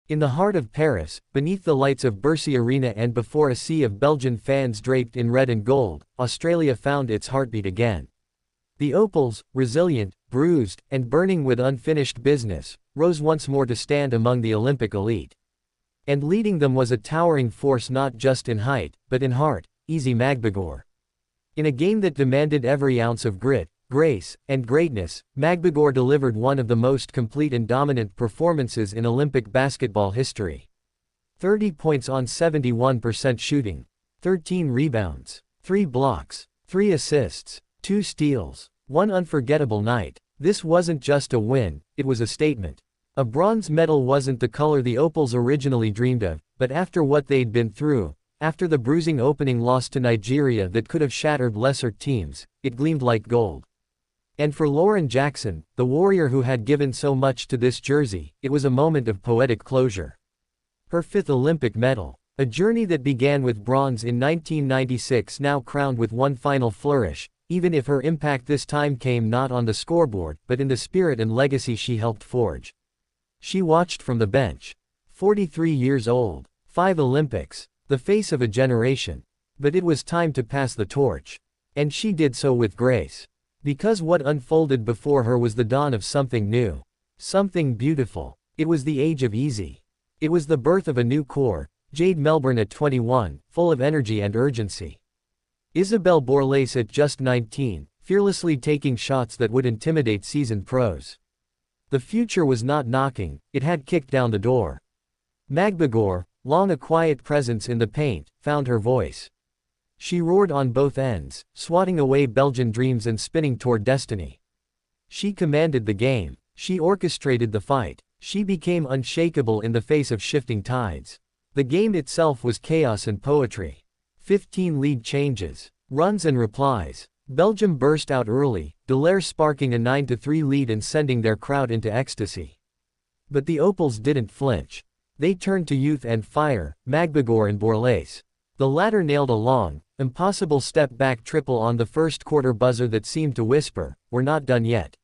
In the heart of Paris, beneath the lights of Bercy Arena and before a sea of Belgian fans draped in red and gold, Australia found its heartbeat again. The Opals, resilient, bruised, and burning with unfinished business, rose once more to stand among the Olympic elite. And leading them was a towering force not just in height, but in heart, Ezi Magbegor. In a game that demanded every ounce of grit, grace, and greatness, Magbegor delivered one of the most complete and dominant performances in Olympic basketball history. 30 points on 71% shooting, 13 rebounds, 3 blocks, 3 assists, 2 steals, 1 unforgettable night. This wasn't just a win, it was a statement. A bronze medal wasn't the color the Opals originally dreamed of, but after what they'd been through, after the bruising opening loss to Nigeria that could have shattered lesser teams, it gleamed like gold. And for Lauren Jackson, the warrior who had given so much to this jersey, it was a moment of poetic closure. Her 5th Olympic medal, a journey that began with bronze in 1996 now crowned with one final flourish, even if her impact this time came not on the scoreboard but in the spirit and legacy she helped forge. She watched from the bench. 43 years old, 5 Olympics, the face of a generation. But it was time to pass the torch. And she did so with grace. Because what unfolded before her was the dawn of something new. Something beautiful. It was the age of Ezi. It was the birth of a new core, Jade Melbourne at 21, full of energy and urgency. Isobel Borlase at just 19, fearlessly taking shots that would intimidate seasoned pros. The future was not knocking, it had kicked down the door. Magbegor, long a quiet presence in the paint, found her voice. She roared on both ends, swatting away Belgian dreams and spinning toward destiny. She commanded the game, she orchestrated the fight, she became unshakable in the face of shifting tides. The game itself was chaos and poetry. 15 lead changes, runs and replies. Belgium burst out early, Dallaire sparking a 9-3 lead and sending their crowd into ecstasy. But the Opals didn't flinch. They turned to youth and fire, Magbegor and Borlase. The latter nailed a long, impossible step-back triple on the first quarter buzzer that seemed to whisper, "We're not done yet."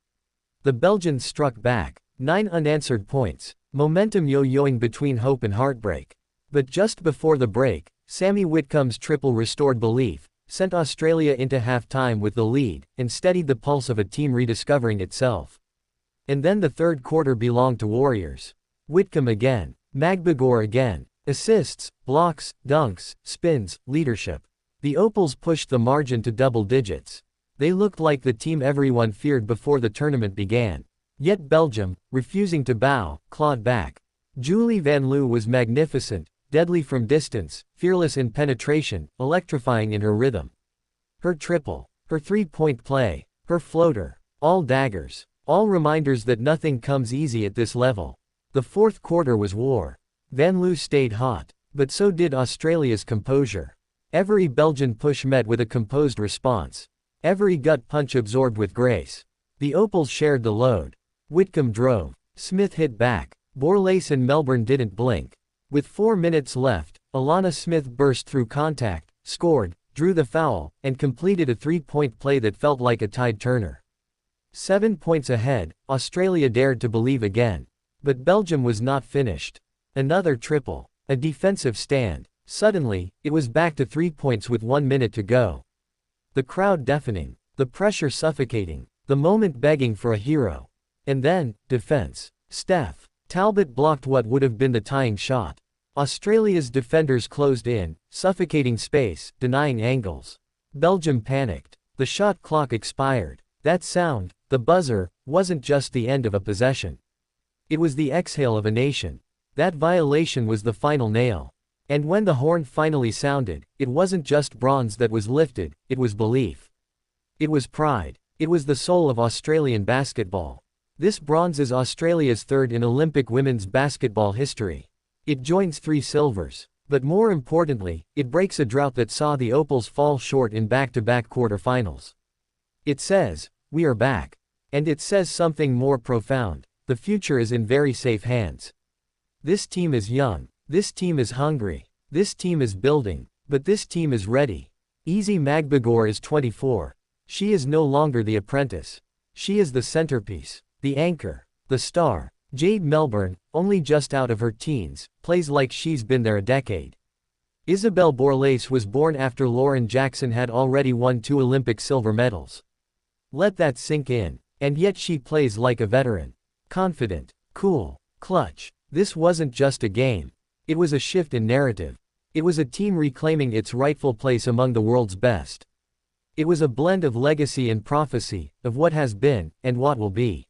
The Belgians struck back. 9 unanswered points, momentum yo-yoing between hope and heartbreak. But just before the break, Sammy Whitcomb's triple restored belief, sent Australia into halftime with the lead, and steadied the pulse of a team rediscovering itself. And then the third quarter belonged to Warriors. Whitcomb again, Magbegor again. Assists, blocks, dunks, spins, leadership. The Opals pushed the margin to double digits. They looked like the team everyone feared before the tournament began. Yet Belgium, refusing to bow, clawed back. Julie Van Loo was magnificent, deadly from distance, fearless in penetration, electrifying in her rhythm. Her triple, her three-point play, her floater, all daggers, all reminders that nothing comes easy at this level. The fourth quarter was war. Van Loo stayed hot, but so did Australia's composure. Every Belgian push met with a composed response. Every gut punch absorbed with grace. The Opals shared the load. Whitcomb drove. Smith hit back. Borlase and Melbourne didn't blink. With 4 minutes left, Alana Smith burst through contact, scored, drew the foul, and completed a three-point play that felt like a tide-turner. 7 points ahead, Australia dared to believe again. But Belgium was not finished. Another triple. A defensive stand. Suddenly, it was back to 3 points with 1 minute to go. The crowd deafening. The pressure suffocating. The moment begging for a hero. And then, defense. Steph Talbot blocked what would have been the tying shot. Australia's defenders closed in, suffocating space, denying angles. Belgium panicked. The shot clock expired. That sound, the buzzer, wasn't just the end of a possession. It was the exhale of a nation. That violation was the final nail. And when the horn finally sounded, it wasn't just bronze that was lifted, it was belief. It was pride. It was the soul of Australian basketball. This bronze is Australia's third in Olympic women's basketball history. It joins 3 silvers. But more importantly, it breaks a drought that saw the Opals fall short in back-to-back quarterfinals. It says, "We are back." And it says something more profound. The future is in very safe hands. This team is young. This team is hungry. This team is building. But this team is ready. Ezi Magbegor is 24. She is no longer the apprentice. She is the centerpiece, the anchor, the star. Jade Melbourne, only just out of her teens, plays like she's been there a decade. Isobel Borlase was born after Lauren Jackson had already won 2 Olympic silver medals. Let that sink in. And yet she plays like a veteran. Confident, cool, clutch. This wasn't just a game. It was a shift in narrative. It was a team reclaiming its rightful place among the world's best. It was a blend of legacy and prophecy, of what has been, and what will be.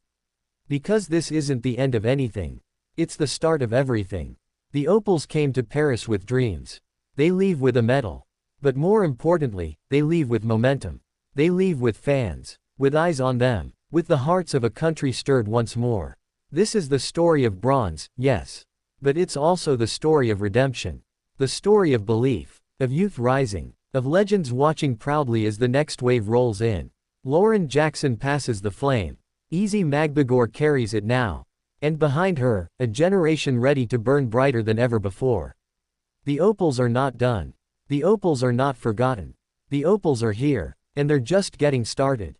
Because this isn't the end of anything. It's the start of everything. The Opals came to Paris with dreams. They leave with a medal. But more importantly, they leave with momentum. They leave with fans. With eyes on them. With the hearts of a country stirred once more. This is the story of bronze, yes. But it's also the story of redemption. The story of belief. Of youth rising. Of legends watching proudly as the next wave rolls in. Lauren Jackson passes the flame. Ezi Magbegor carries it now. And behind her, a generation ready to burn brighter than ever before. The Opals are not done. The Opals are not forgotten. The Opals are here. And they're just getting started.